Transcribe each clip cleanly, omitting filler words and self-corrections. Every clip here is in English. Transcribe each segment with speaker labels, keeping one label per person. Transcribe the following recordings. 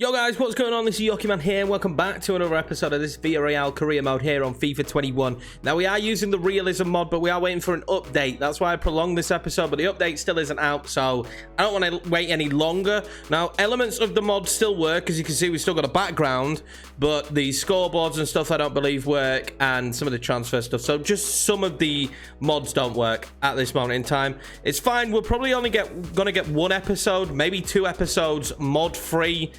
Speaker 1: Yo guys, what's going on? This is Yoki Man here. Welcome back to another episode of this Villarreal career mode here on FIFA 21. Now we are using the Realism mod, but we are waiting for an update. That's why I prolonged this episode, but the update still isn't out, so I don't want to wait any longer. Now, elements of the mod still work. As you can see, we've still got a background, but the scoreboards and stuff I don't believe work, and some of the transfer stuff. So just some of the mods don't work at this moment in time. It's fine. We're probably only gonna get one episode, maybe 2 episodes mod free.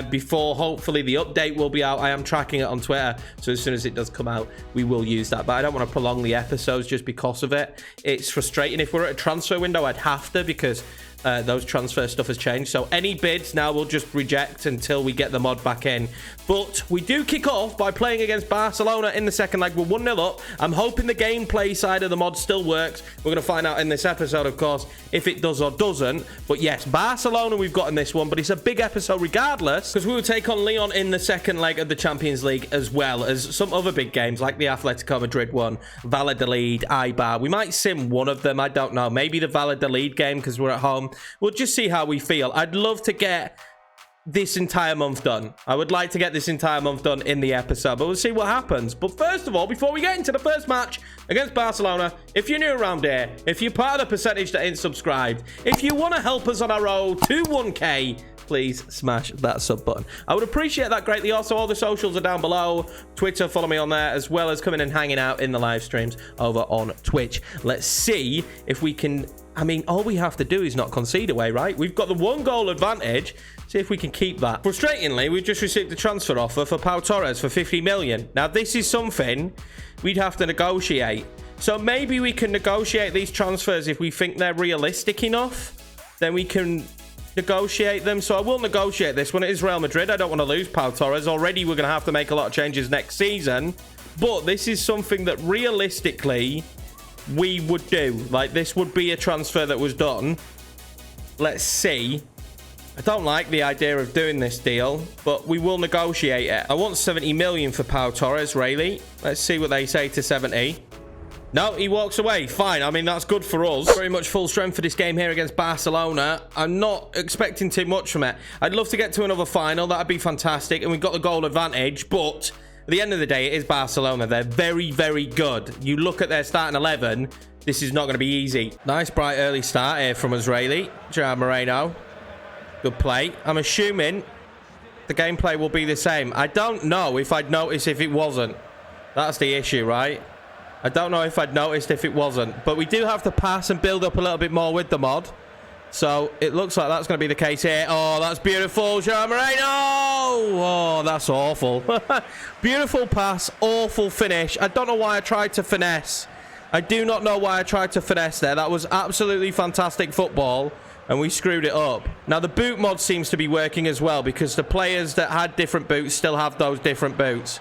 Speaker 1: Before hopefully the update will be out. I am tracking it on Twitter, so as soon as it does come out, we will use that. But I don't want to prolong the episodes just because of it. It's frustrating. If we're at a transfer window, I'd have to, because those transfer stuff has changed. So any bids now we'll just reject until we get the mod back in. But we do kick off by playing against Barcelona in the second leg. We're 1-0 up. I'm hoping the gameplay side of the mod still works. We're going to find out in this episode, of course, if it does or doesn't. But yes, Barcelona we've got in this one, but it's a big episode regardless, because we will take on Lyon in the second leg of the Champions League, as well as some other big games like the Atletico Madrid one, Valladolid, Eibar. We might sim one of them. I don't know. Maybe the Valladolid game because we're at home. We'll just see how we feel. I'd love to get this entire month done. I would like to get this entire month done in the episode, but we'll see what happens. But first of all, before we get into the first match against Barcelona, if you're new around here, if you're part of the percentage that ain't subscribed, if you want to help us on our road to 1K, please smash that sub button. I would appreciate that greatly. Also, all the socials are down below. Twitter, follow me on there, as well as coming and hanging out in the live streams over on Twitch. Let's see if we can... I mean, all we have to do is not concede away, right? We've got the 1-goal advantage. See if we can keep that. Frustratingly, we've just received a transfer offer for Pau Torres for 50 million. Now, this is something we'd have to negotiate. So maybe we can negotiate these transfers if we think they're realistic enough. Then we can negotiate them. So I will negotiate this one. It is Real Madrid. I don't want to lose Pau Torres. Already, we're going to have to make a lot of changes next season. But this is something that realistically we would do. Like, this would be a transfer that was done. Let's see. I don't like the idea of doing this deal, but we will negotiate it. I want 70 million for Pau Torres, really. Let's see what they say to 70. No, he walks away. Fine. I mean, that's good for us. Very much full strength for this game here against Barcelona. I'm not expecting too much from it. I'd love to get to another final. That'd be fantastic. And we've got the goal advantage, but at the end of the day, it is Barcelona. They're very, very good. You look at their starting 11, this is not going to be easy. Nice, bright early start here from Israeli. Gerard Moreno. Good play. I'm assuming the gameplay will be the same. I don't know if I'd notice if it wasn't. That's the issue, right? I don't know if I'd noticed if it wasn't. But we do have to pass and build up a little bit more with the mod. So it looks like that's going to be the case here. Oh, that's beautiful. Gerard Moreno. Oh, that's awful. Beautiful pass. Awful finish. I don't know why I tried to finesse. I do not know why I tried to finesse there. That was absolutely fantastic football, and we screwed it up. Now, the boot mod seems to be working as well, because the players that had different boots still have those different boots,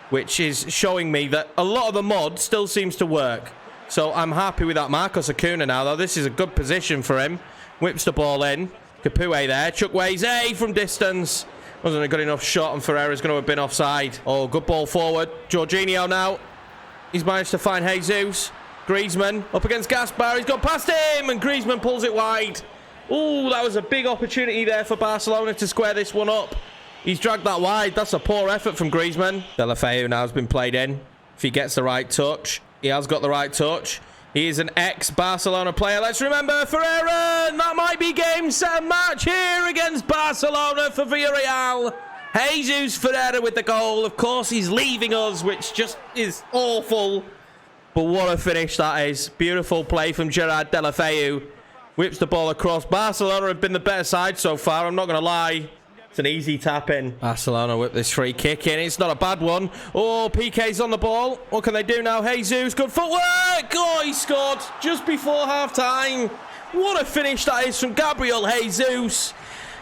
Speaker 1: which is showing me that a lot of the mod still seems to work. So I'm happy with that. Marcos Acuna now, though. This is a good position for him. Whips the ball in. Capoue there. Chukwueze from distance. Wasn't a good enough shot, and Ferreira's going to have been offside. Oh, good ball forward. Jorginho now. He's managed to find Jesus. Griezmann up against Gaspar. He's got past him, and Griezmann pulls it wide. Oh, that was a big opportunity there for Barcelona to square this one up. He's dragged that wide. That's a poor effort from Griezmann. Deulofeu now has been played in. If he gets the right touch. He has got the right touch. He is an ex-Barcelona player. Let's remember Ferreira. And that might be game, set, and match here against Barcelona for Villarreal. Jesus Ferreira with the goal. Of course, he's leaving us, which just is awful. But what a finish that is. Beautiful play from Gerard Deulofeu. Whips the ball across. Barcelona have been the better side so far. I'm not going to lie. It's an easy tap in. Barcelona whip this free kick in. It's not a bad one. Oh, PK's on the ball. What can they do now? Jesus, good footwork. Oh, he scored just before half-time. What a finish that is from Gabriel Jesus.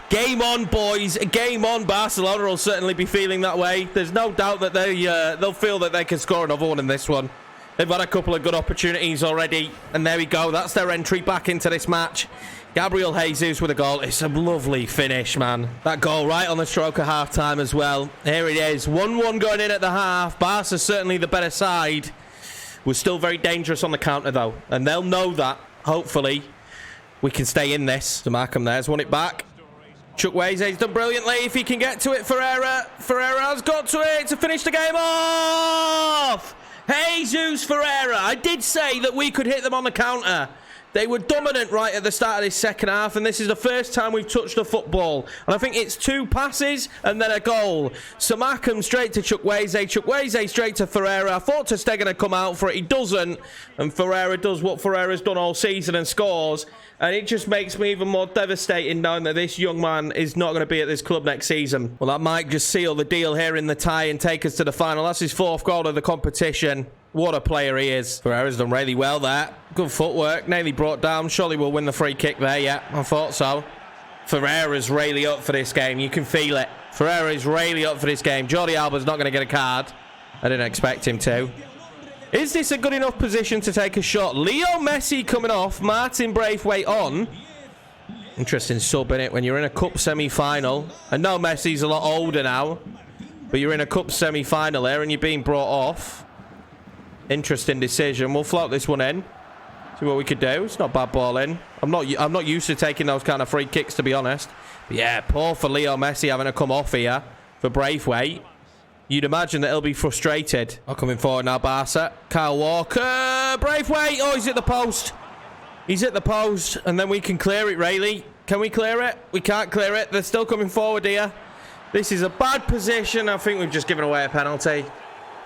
Speaker 1: Game on, boys. Game on. Barcelona will certainly be feeling that way. There's no doubt that they'll feel that they can score another one in this one. They've had a couple of good opportunities already. And there we go. That's their entry back into this match. Gabriel Jesus with a goal. It's a lovely finish, man. That goal right on the stroke of half-time as well. Here it is. 1-1 going in at the half. Barca's certainly the better side. We're still very dangerous on the counter, though. And they'll know that. Hopefully, we can stay in this. So Markham there's won it back. Chukwueze's done brilliantly. If he can get to it, Ferreira has got to it to finish the game off. Jesus Ferreira. I did say that we could hit them on the counter. They were dominant right at the start of this second half, and this is the first time we've touched the football. And I think it's 2 passes and then a goal. Samakam straight to Chukwueze. Chukwueze straight to Ferreira. I thought Ter Stegen had come out for it. He doesn't. And Ferreira does what Ferreira's done all season and scores. And it just makes me even more devastated knowing that this young man is not going to be at this club next season. Well, that might just seal the deal here in the tie and take us to the final. That's his 4th goal of the competition. What a player he is. Ferreira's done really well there. Good footwork. Nearly brought down. Surely we'll win the free kick there. Yeah, I thought so. Ferreira's really up for this game. You can feel it. Ferreira's really up for this game. Jordi Alba's not going to get a card. I didn't expect him to. Is this a good enough position to take a shot? Leo Messi coming off. Martin Braithwaite on. Interesting sub, in it when you're in a cup semi-final. I know Messi's a lot older now, but you're in a cup semi-final there and you're being brought off. Interesting decision. We'll float this one in. See what we could do. It's not bad ball in. I'm not used to taking those kind of free kicks, to be honest. But yeah, poor for Leo Messi having to come off here for Braithwaite. You'd imagine that he'll be frustrated. Oh, coming forward now, Barca. Kyle Walker. Braithwaite. Oh, he's at the post. He's at the post. And then we can clear it, really. Can we clear it? We can't clear it. They're still coming forward here. This is a bad position. I think we've just given away a penalty.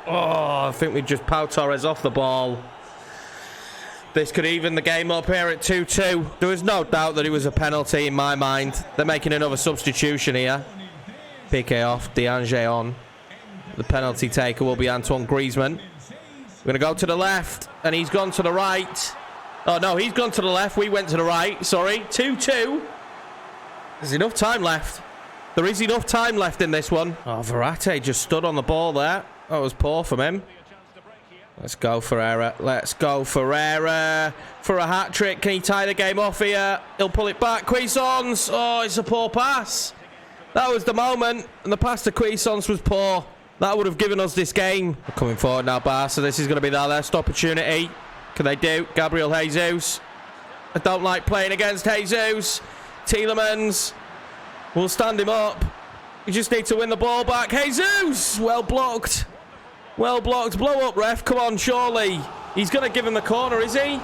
Speaker 1: Oh, I think we just Pau Torres off the ball. This could even the game up here at 2-2. There was no doubt that it was a penalty in my mind. They're making another substitution here. Piqué off, Diange on. The penalty taker will be Antoine Griezmann. We're going to go to the left, and he's gone to the right. Oh, no, he's gone to the left. We went to the right. Sorry, 2-2. There's enough time left. There is enough time left in this one. Oh, Verratti just stood on the ball there. That was poor from him. Let's go, Ferreira. Let's go, Ferreira. For a hat-trick. Can he tie the game off here? He'll pull it back. Cuisance. Oh, it's a poor pass. That was the moment. And the pass to Cuisance was poor. That would have given us this game. We're coming forward now, Barca. This is going to be their last opportunity. Can they do? Gabriel Jesus. I don't like playing against Jesus. Tielemans. We'll stand him up. We just need to win the ball back. Jesus! Well blocked. Well blocked. Blow up, ref. Come on, surely. He's going to give him the corner, is he?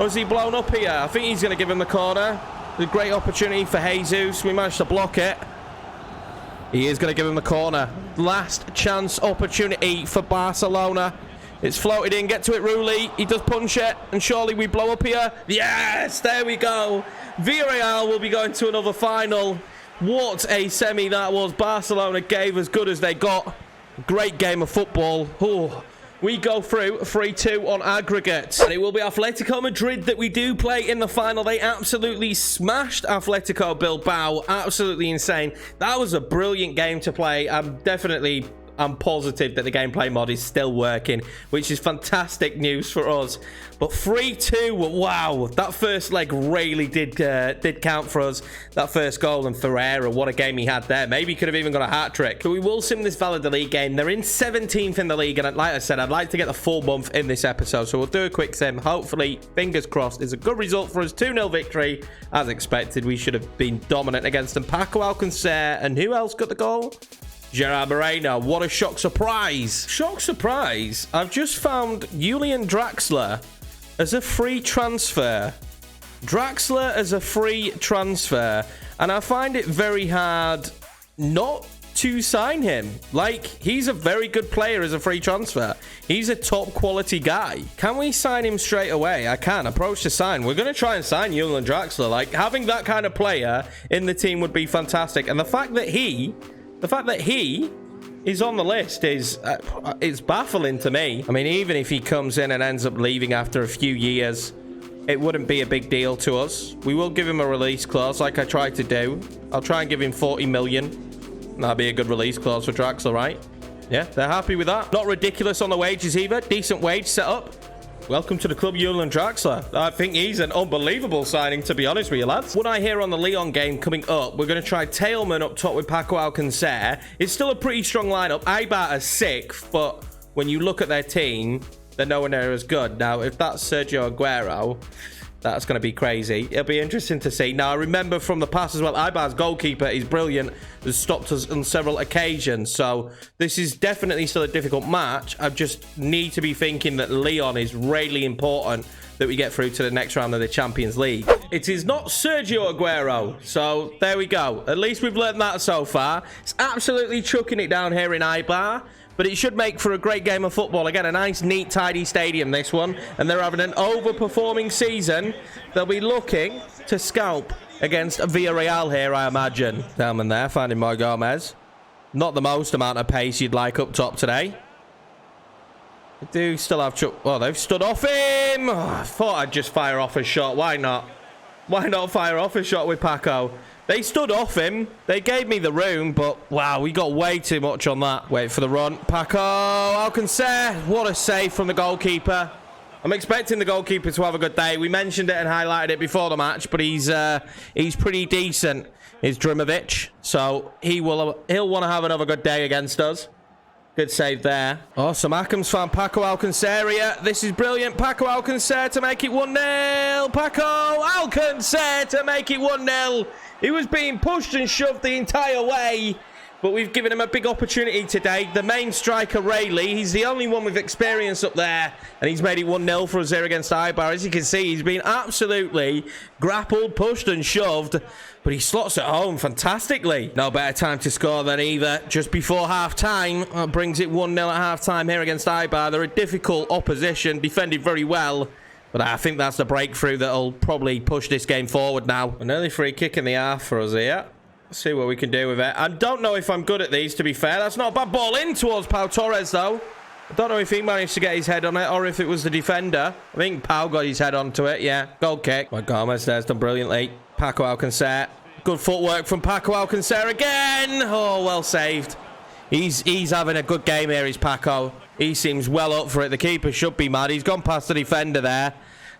Speaker 1: Or is he blown up here? I think he's going to give him the corner. It's a great opportunity for Jesus. We managed to block it. He is going to give him the corner. Last chance opportunity for Barcelona. It's floated in. Get to it, Rulli. He does punch it. And surely we blow up here. Yes! There we go. Villarreal will be going to another final. What a semi that was. Barcelona gave as good as they got. Great game of football. Oh, we go through 3-2 on aggregate. And it will be Atletico Madrid that we do play in the final. They absolutely smashed Atletico Bilbao. Absolutely insane. That was a brilliant game to play. I'm positive that the gameplay mod is still working, which is fantastic news for us. But 3-2, wow, that first leg really did count for us. That first goal, and Ferreira, what a game he had there. Maybe he could have even got a hat-trick. But we will sim this Valladolid game. They're in 17th in the league, and like I said, I'd like to get the full month in this episode, so we'll do a quick sim. Hopefully, fingers crossed, it's a good result for us. 2-0 victory. As expected, we should have been dominant against them. Paco Alcacer, and who else got the goal? Gerard Moreno. What a shock surprise. Shock surprise. I've just found Julian Draxler as a free transfer. Draxler as a free transfer. And I find it very hard not to sign him. Like, he's a very good player as a free transfer. He's a top quality guy. Can we sign him straight away? I can. Approach to sign. We're going to try and sign Julian Draxler. Like, having that kind of player in the team would be fantastic. And the fact that he is on the list is it's baffling to me. I mean, even if he comes in and ends up leaving after a few years, it wouldn't be a big deal to us. We will give him a release clause like I tried to do. I'll try and give him 40 million. That'll be a good release clause for Draxler, right? Yeah, they're happy with that. Not ridiculous on the wages either. Decent wage set up. Welcome to the club, Julian Draxler. I think he's an unbelievable signing, to be honest with you, lads. What I hear on the Lyon game coming up, we're going to try Tailman up top with Paco Alcacer. It's still a pretty strong lineup. Eibar is 6th, but when you look at their team, they're nowhere near as good. Now, if that's Sergio Aguero, That's going to be crazy. It'll be interesting to see. Now, I remember from the past as well, Ibar's goalkeeper is brilliant. Has stopped us on several occasions. So this is definitely still a difficult match. I just need to be thinking that Leon is really important that we get through to the next round of the Champions League. It is not Sergio Aguero. So there we go. At least we've learned that so far. It's absolutely chucking it down here in Ibar. But it should make for a great game of football. Again, a nice, neat, tidy stadium, this one. And they're having an overperforming season. They'll be looking to scalp against Villarreal here, I imagine. Telman there, finding Mo Gomez. Not the most amount of pace you'd like up top today. They do still have... Oh, they've stood off him. Oh, I thought I'd just fire off a shot. Why not? Why not fire off a shot with Paco? They stood off him. They gave me the room, but wow, we got way too much on that. Wait for the run. Paco Alcacer. What a save from the goalkeeper. I'm expecting the goalkeeper to have a good day. We mentioned it and highlighted it before the match, but he's pretty decent. Is Drimovic, so he'll want to have another good day against us. Good save there. Oh, some Akam's found Paco Alcacer here. This is brilliant. Paco Alcacer to make it 1-0. Paco Alcacer to make it 1-0. He was being pushed and shoved the entire way, but we've given him a big opportunity today. The main striker, Rayleigh, he's the only one with experience up there, and he's made it 1-0 for us here against Ibar. As you can see, he's been absolutely grappled, pushed, and shoved, but he slots it home fantastically. No better time to score than either just before half-time. Brings it 1-0 at half-time here against Ibar. They're a difficult opposition, defended very well. But I think that's the breakthrough that'll probably push this game forward now. An early free kick in the half for us here. Let's see what we can do with it. I don't know if I'm good at these, to be fair. That's not a bad ball in towards Pau Torres, though. I don't know if he managed to get his head on it or if it was the defender. I think Pau got his head onto it, yeah. Goal kick. Well, Gomez there's done brilliantly. Paco Alcacer. Good footwork from Paco Alcacer again. Oh, well saved. He's having a good game here, is Paco. He seems well up for it. The keeper should be mad. He's gone past the defender there.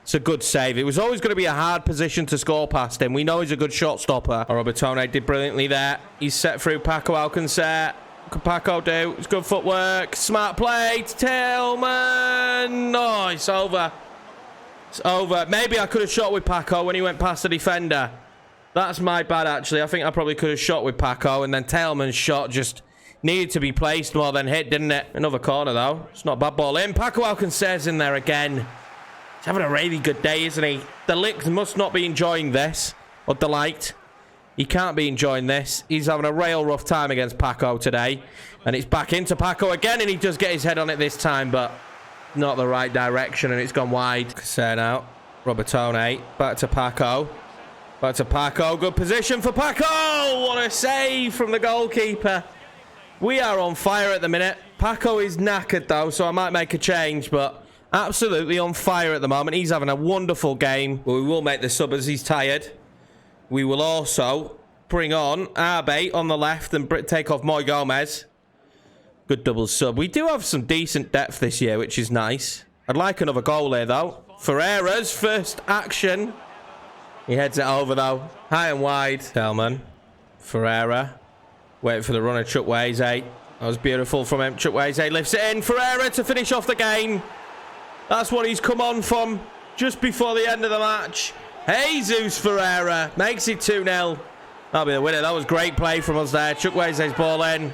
Speaker 1: It's a good save. It was always going to be a hard position to score past him. We know he's a good shot stopper. Robertone did brilliantly there. He's set through Paco Alcacer. What can Paco do? It's good footwork. Smart play to Tillman. Oh, it's over. It's over. Maybe I could have shot with Paco when he went past the defender. That's my bad, actually. I think I probably could have shot with Paco, and then Tillman's shot just needed to be placed more than hit, didn't it? Another corner, though. It's not a bad ball in. Paco Alcacer's in there again. He's having a really good day, isn't he? The Lick must not be enjoying this. Or Delight. He can't be enjoying this. He's having a real rough time against Paco today. And it's back into Paco again, and he does get his head on it this time, but not the right direction, and it's gone wide. Alcacer now. Robertone. Back to Paco. Back to Paco. Good position for Paco. What a save from the goalkeeper. We are on fire at the minute. Paco is knackered, though, so I might make a change, but absolutely on fire at the moment. He's having a wonderful game. But we will make the sub as he's tired. We will also bring on Arbe on the left and take off Mo Gomez. Good double sub. We do have some decent depth this year, which is nice. I'd like another goal here, though. Ferreira's first action. He heads it over, though. High and wide. Tellman. Ferreira. Wait for the runner, Chukwueze. That was beautiful from him. Chukwueze lifts it in. Ferreira to finish off the game. That's what he's come on from just before the end of the match. Jesus Ferreira makes it 2-0. That'll be the winner. That was great play from us there. Chukwueze's ball in.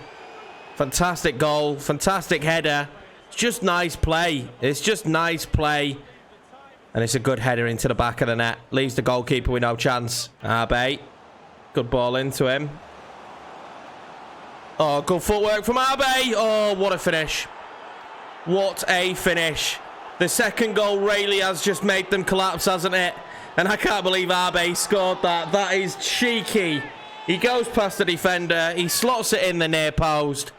Speaker 1: Fantastic goal. Fantastic header. It's just nice play. It's just nice play. And it's a good header into the back of the net. Leaves the goalkeeper with no chance. Arbe. Good ball into him. Oh, good footwork from Arbe. Oh, what a finish. What a finish. The second goal really has just made them collapse, hasn't it? And I can't believe Arbe scored that. That is cheeky. He goes past the defender. He slots it in the near post.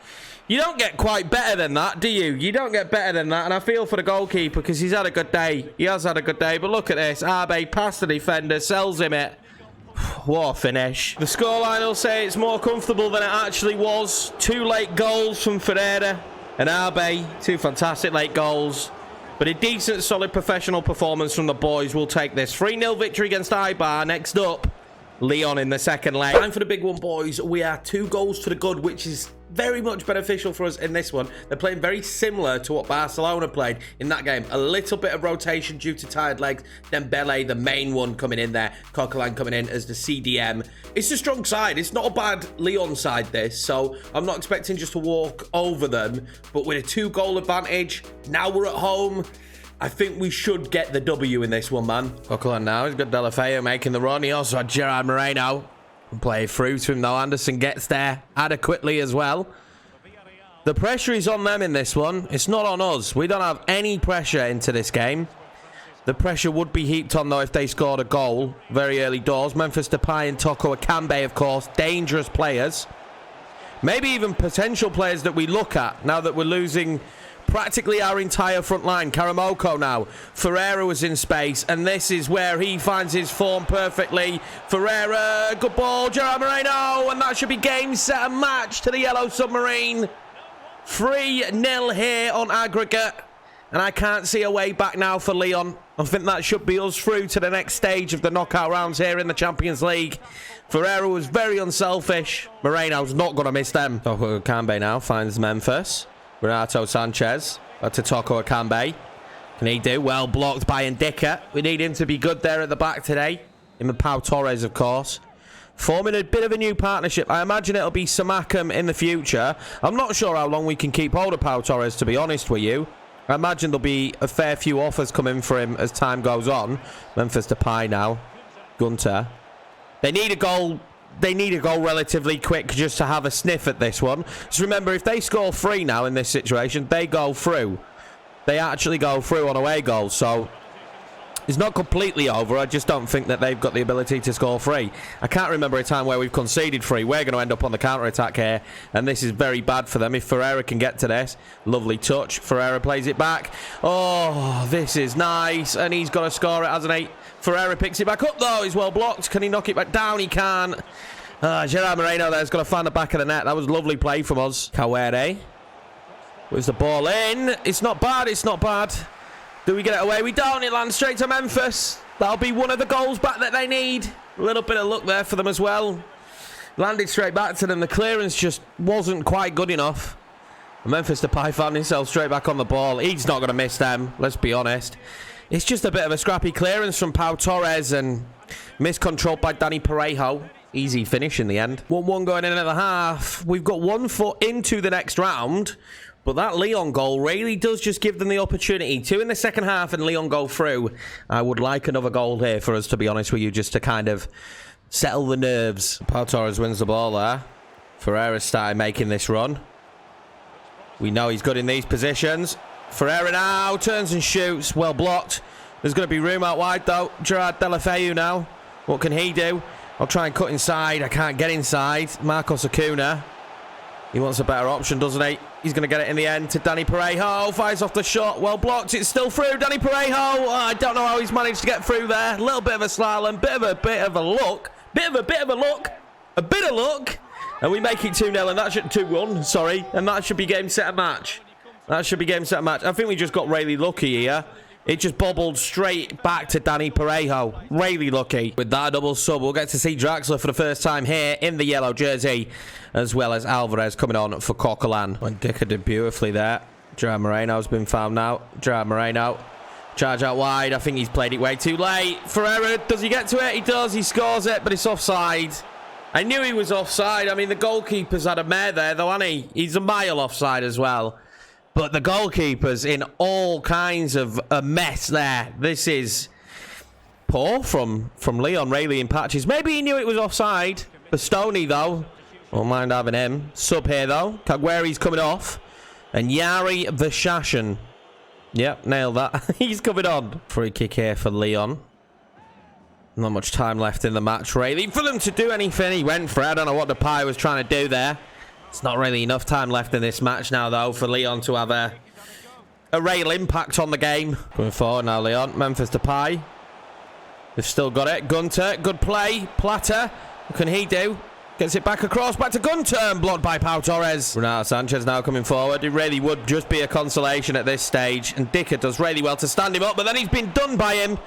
Speaker 1: You don't get quite better than that, do you? You don't get better than that. And I feel for the goalkeeper because he's had a good day. He has had a good day. But look at this. Arbe past the defender. Sells him it. What a finish. The scoreline will say it's more comfortable than it actually was. 2 late goals from Ferreira and Arbe. 2 fantastic late goals. But a decent, solid professional performance from the boys will take this. 3-0 victory against Ibar. Next up, Leon in the second leg. Time for the big one, boys. We are 2 goals to the good, which is very much beneficial for us in this one. They're playing very similar to what Barcelona played in that game. A little bit of rotation due to tired legs. Dembele, the main one, coming in there. Coquelin coming in as the CDM. It's a strong side. It's not a bad Leon side, this. So I'm not expecting just to walk over them. But with a 2-goal advantage, now we're at home. I think we should get the W in this one, man. Coquelin now. He's got Delafeu making the run. He also had Gerard Moreno. Play through to him though. Anderson gets there adequately as well. The pressure is on them in this one. It's not on us. We don't have any pressure into this game. The pressure would be heaped on though if they scored a goal very early doors. Memphis Depay and Toko Akambe, of course, dangerous players. Maybe even potential players that we look at now that we're losing practically our entire front line. Karamoko now. Ferreira was in space, and this is where he finds his form perfectly. Ferreira, good ball, Gerard Moreno, and that should be game, set, and match to the Yellow Submarine. 3-0 here on aggregate, and I can't see a way back now for Leon. I think that should be us through to the next stage of the knockout rounds here in the Champions League. Ferreira was very unselfish. Moreno's not going to miss them. Toko Akambe now finds Memphis. Renato Sanchez, back to Toko Akambe. Can he do? Well blocked by Ndika. We need him to be good there at the back today. Him and Pau Torres, of course. Forming a bit of a new partnership. I imagine it'll be Samakam in the future. I'm not sure how long we can keep hold of Pau Torres, to be honest with you. I imagine there'll be a fair few offers coming for him as time goes on. Memphis Depay now. Gunter. They need a goal. They need a goal relatively quick just to have a sniff at this one. Just remember, if they score 3 now in this situation, they go through. They actually go through on away goals. So it's not completely over. I just don't think that they've got the ability to score 3. I can't remember a time where we've conceded 3. We're going to end up on the counter-attack here, and this is very bad for them. If Ferreira can get to this, lovely touch. Ferreira plays it back. Oh, this is nice, and he's got to score it, hasn't he? Ferreira picks it back up, though. He's well blocked. Can he knock it back down? He can. Gerard Moreno there's got to find the back of the net. That was a lovely play from us. Kawere. Where's the ball in? It's not bad. It's not bad. Do we get it away? We don't. It lands straight to Memphis. That'll be one of the goals back that they need. A little bit of luck there for them as well. Landed straight back to them. The clearance just wasn't quite good enough. Memphis Depay found himself straight back on the ball. He's not going to miss them. Let's be honest. It's just a bit of a scrappy clearance from Pau Torres and miscontrolled by Dani Parejo. Easy finish in the end. 1-1 going in at the half. We've got 1 foot into the next round, but that Leon goal really does just give them the opportunity. 2 in the second half and Leon go through. I would like another goal here for us, to be honest with you, just to kind of settle the nerves. Pau Torres wins the ball there. Ferreira started making this run. We know he's good in these positions. Ferreira now turns and shoots. Well blocked. There's going to be room out wide, though. Gerard Delafeu now. What can he do? I'll try and cut inside. I can't get inside. Marcos Acuna. He wants a better option, doesn't he? He's going to get it in the end to Dani Parejo. Fires off the shot. Well blocked. It's still through. Dani Parejo. Oh, I don't know how he's managed to get through there. A little bit of a slalom. Bit of a look. Bit of a look. A bit of luck. And we make it 2-0. And that should 2-1. Sorry. And that should be game, set, and match. That should be game, set, and match. I think we just got really lucky here. It just bobbled straight back to Dani Parejo. Really lucky. With that double sub, we'll get to see Draxler for the first time here in the yellow jersey, as well as Alvarez coming on for Coquelin. And Dicker did beautifully there. Gerard Moreno's been found now. Gerard Moreno. Charge out wide. I think he's played it way too late. Ferreira, does he get to it? He does. He scores it, but it's offside. I knew he was offside. I mean, the goalkeeper's had a mare there, though, hasn't he? He's a mile offside as well. But the goalkeeper's in all kinds of a mess there. This is poor from Leon, really, in patches. Maybe he knew it was offside. Bastoni, though, won't mind having him. Sub here, though. Kagweri's coming off. And Yari Vashashan. Yep, nailed that. He's coming on. Free kick here for Leon. Not much time left in the match, really, for them to do anything. He went for it. I don't know what Depay was trying to do there. It's not really enough time left in this match now, though, for Leon to have a real impact on the game. Going forward now, Leon. Memphis Depay. They've still got it. Gunter, good play. Plata, what can he do? Gets it back across, back to Gunter, and blocked by Pau Torres. Renato Sanchez now coming forward. It really would just be a consolation at this stage, and Dicker does really well to stand him up, but then he's been done by him.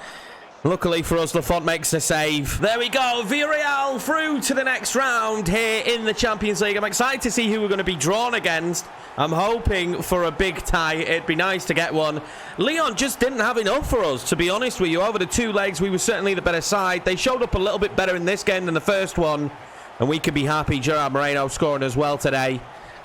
Speaker 1: Luckily for us, Lafont makes the save. There we go. Villarreal through to the next round here in the Champions League. I'm excited to see who we're going to be drawn against. I'm hoping for a big tie. It'd be nice to get one. Lyon just didn't have enough for us, to be honest with you. Over the 2 legs, we were certainly the better side. They showed up a little bit better in this game than the first one. And we could be happy. Gerard Moreno scoring as well today.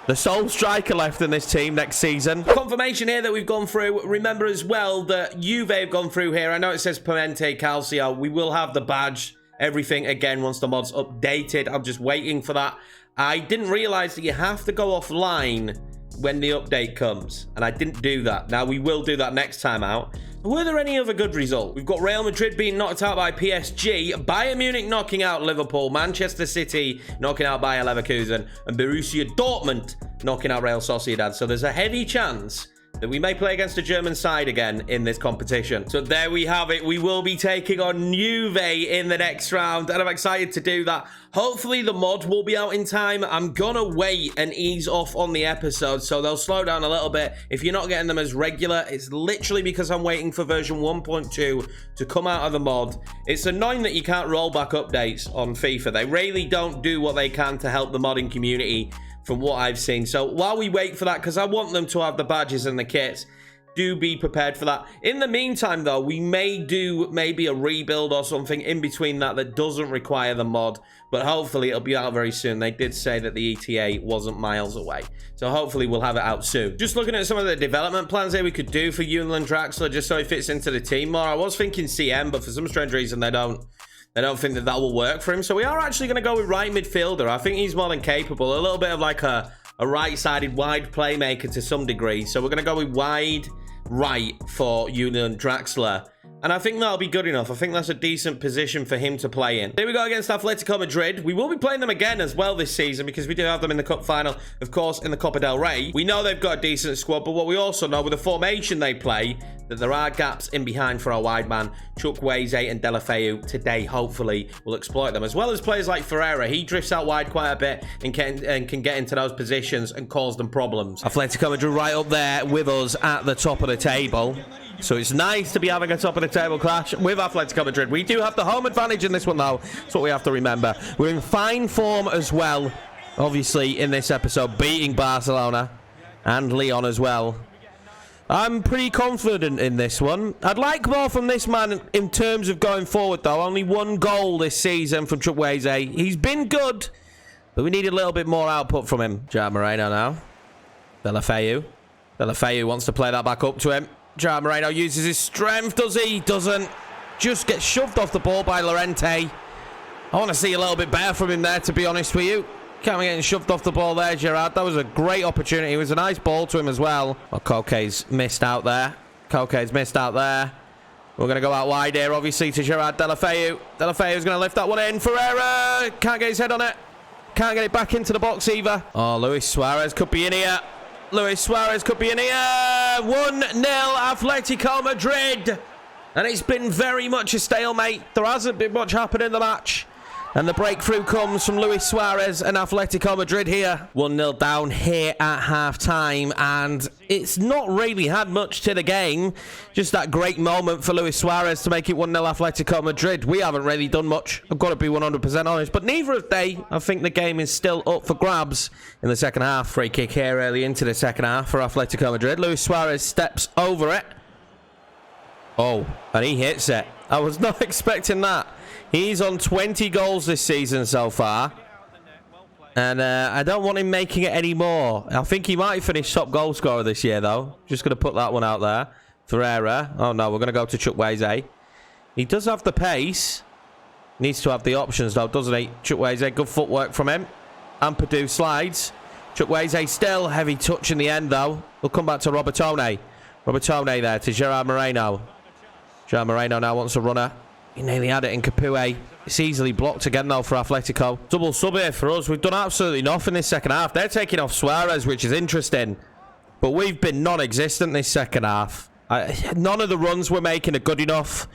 Speaker 1: The sole striker left in this team next season. Confirmation here that we've gone through. Remember as well that Juve have gone through here. I know it says Piemonte Calcio. We will have the badge, everything again once the mod's updated. I'm just waiting for that. I didn't realize that you have to go offline when the update comes, and I didn't do that. Now we will do that next time out. Were there any other good results? We've got Real Madrid being knocked out by PSG, Bayern Munich knocking out Liverpool, Manchester City knocking out Bayer Leverkusen, and Borussia Dortmund knocking out Real Sociedad. So there's a heavy chance that we may play against a German side again in this competition. So there we have it. We will be taking on Juve in the next round, and I'm excited to do that. Hopefully the mod will be out in time. I'm gonna wait and ease off on the episodes, so they'll slow down a little bit. If you're not getting them as regular, it's literally because I'm waiting for version 1.2 to come out of the mod. It's annoying that you can't roll back updates on FIFA. They really don't do what they can to help the modding community, from what I've seen. So while we wait for that, because I want them to have the badges and the kits, do be prepared for that. In the meantime, though, we may do maybe a rebuild or something in between that doesn't require the mod, but hopefully it'll be out very soon. They did say that the ETA wasn't miles away, so hopefully we'll have it out soon. Just looking at some of the development plans here we could do for Julian Draxler, just so he fits into the team more. I was thinking CM, but for some strange reason they don't think that will work for him. So we are actually going to go with right midfielder. I think he's more than capable. A little bit of like a right-sided wide playmaker to some degree. So we're going to go with wide right for Julian Draxler. And I think that'll be good enough. I think that's a decent position for him to play in. Here we go against Atletico Madrid. We will be playing them again as well this season because we do have them in the cup final, of course, in the Copa del Rey. We know they've got a decent squad, but what we also know with the formation they play, that there are gaps in behind for our wide man, Chukwueze and Deulofeu. Today, hopefully, we'll exploit them. As well as players like Ferreira. He drifts out wide quite a bit and can get into those positions and cause them problems. Atletico Madrid right up there with us at the top of the table. So it's nice to be having a top of the table clash with Atletico Madrid. We do have the home advantage in this one, though. That's what we have to remember. We're in fine form as well, obviously, in this episode, beating Barcelona and Lyon as well. I'm pretty confident in this one. I'd like more from this man in terms of going forward, though. Only 1 goal this season from Chukwueze. He's been good, but we need a little bit more output from him. Gerard Moreno now. Deulofeu. Deulofeu wants to play that back up to him. Gerard Moreno uses his strength, does he? Doesn't. Just gets shoved off the ball by Llorente. I want to see a little bit better from him there, to be honest with you. Can't be getting shoved off the ball there, Gerard. That was a great opportunity. It was a nice ball to him as well. Oh, Koke's missed out there. Koke's missed out there. We're going to go out wide here, obviously, to Gerard Deulofeu. Deulofeu's going to lift that one in. Ferreira can't get his head on it. Can't get it back into the box either. Oh, Luis Suarez could be in here. Luis Suarez could be in here. 1-0 Atletico Madrid. And it's been very much a stalemate. There hasn't been much happen in the match. And the breakthrough comes from Luis Suarez and Atletico Madrid here. 1-0 down here at half-time. And it's not really had much to the game. Just that great moment for Luis Suarez to make it 1-0 Atletico Madrid. We haven't really done much. I've got to be 100% honest. But neither have they. I think the game is still up for grabs in the second half. Free kick here early into the second half for Atletico Madrid. Luis Suarez steps over it. Oh, and he hits it. I was not expecting that. He's on 20 goals this season so far. And I don't want him making it anymore. I think he might finish top goal scorer this year, though. Just going to put that one out there. Ferreira. Oh, no, we're going to go to Chukwueze. He does have the pace. Needs to have the options, though, doesn't he? Chukwueze, good footwork from him. Ampadu slides. Chukwueze still heavy touch in the end, though. We'll come back to Robertone. Robertone there to Gerard Moreno. Gerard Moreno now wants a runner. He nearly had it in Capoue. It's easily blocked again, though, for Atletico. Double sub here for us. We've done absolutely nothing this second half. They're taking off Suarez, which is interesting. But we've been non-existent this second half. None of the runs we're making are good enough.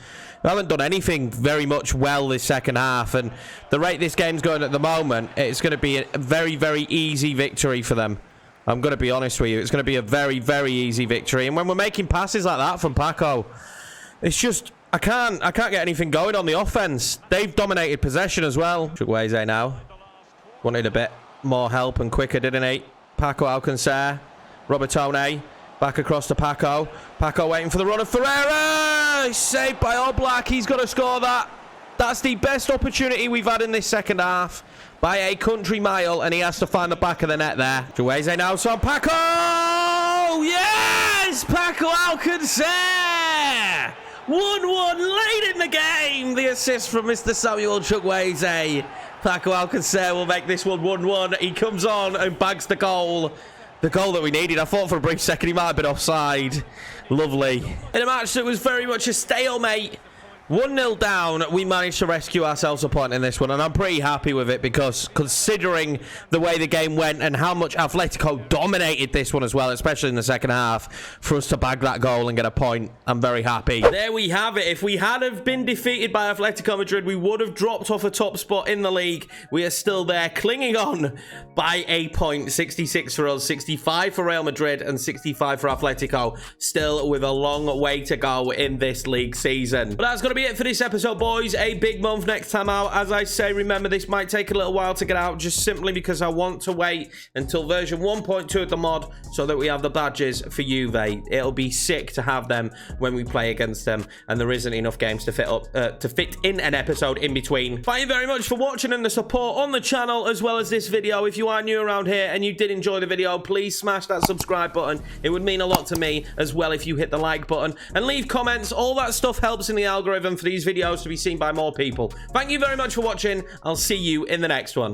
Speaker 1: We haven't done anything very much well this second half. And the rate this game's going at the moment, it's going to be a very, very easy victory for them. I'm going to be honest with you. It's going to be a very, very easy victory. And when we're making passes like that from Paco, it's just I can't get anything going on the offense. They've dominated possession as well. Chukwueze now. Wanted a bit more help and quicker, didn't he? Paco Alcancer. Robertone. Back across to Paco. Paco waiting for the run of Ferreira. He's saved by Oblak. He's got to score that. That's the best opportunity we've had in this second half by a country mile, and he has to find the back of the net there. Chukwueze now, so Paco! Yes! Paco Alcancer! 1-1 late in the game. The assist from Mr. Samuel Chukwueze. Paco Alcancer will make this one 1-1. He comes on and bags the goal. The goal that we needed. I thought for a brief second he might have been offside. Lovely. In a match that was very much a stalemate. 1-0 down, we managed to rescue ourselves a point in this one, and I'm pretty happy with it because considering the way the game went and how much Atletico dominated this one as well, especially in the second half, for us to bag that goal and get a point, I'm very happy. There we have it. If we had have been defeated by Atletico Madrid, we would have dropped off a top spot in the league. We are still there, clinging on by a point. 66 for us, 65 for Real Madrid, and 65 for Atletico. Still with a long way to go in this league season. But that's going to be it for this episode, boys. A big month next time out. As I say, remember, this might take a little while to get out, just simply because I want to wait until version 1.2 of the mod so that we have the badges for Juve. It'll be sick to have them when we play against them, and there isn't enough games to fit in an episode in between. Thank you very much for watching and the support on the channel as well as this video. If you are new around here and you did enjoy the video, please smash that subscribe button. It would mean a lot to me as well if you hit the like button and leave comments. All that stuff helps in the algorithm for these videos to be seen by more people. Thank you very much for watching. I'll see you in the next one.